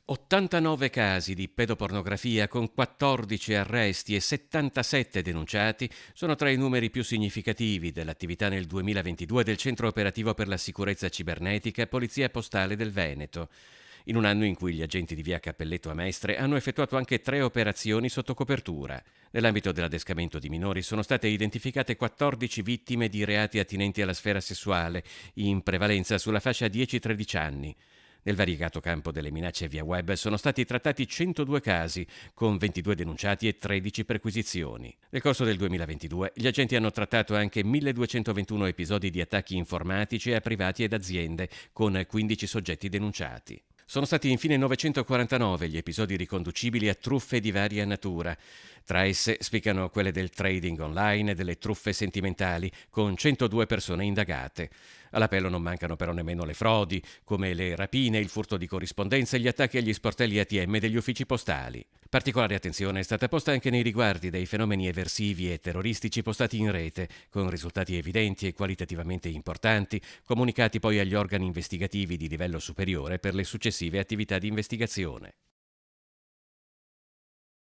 89 casi di pedopornografia con 14 arresti e 77 denunciati sono tra i numeri più significativi dell'attività nel 2022 del Centro Operativo per la Sicurezza Cibernetica e Polizia Postale del Veneto, in un anno in cui gli agenti di via Cappelletto a Mestre hanno effettuato anche 3 operazioni sotto copertura. Nell'ambito dell'adescamento di minori sono state identificate 14 vittime di reati attinenti alla sfera sessuale, in prevalenza sulla fascia 10-13 anni. Nel variegato campo delle minacce via web sono stati trattati 102 casi, con 22 denunciati e 13 perquisizioni. Nel corso del 2022 gli agenti hanno trattato anche 1221 episodi di attacchi informatici a privati ed aziende, con 15 soggetti denunciati. Sono stati infine 949 gli episodi riconducibili a truffe di varia natura. Tra esse spiccano quelle del trading online e delle truffe sentimentali, con 102 persone indagate. All'appello non mancano però nemmeno le frodi, come le rapine, il furto di corrispondenza e gli attacchi agli sportelli ATM degli uffici postali. Particolare attenzione è stata posta anche nei riguardi dei fenomeni eversivi e terroristici postati in rete, con risultati evidenti e qualitativamente importanti, comunicati poi agli organi investigativi di livello superiore per le successive attività di investigazione.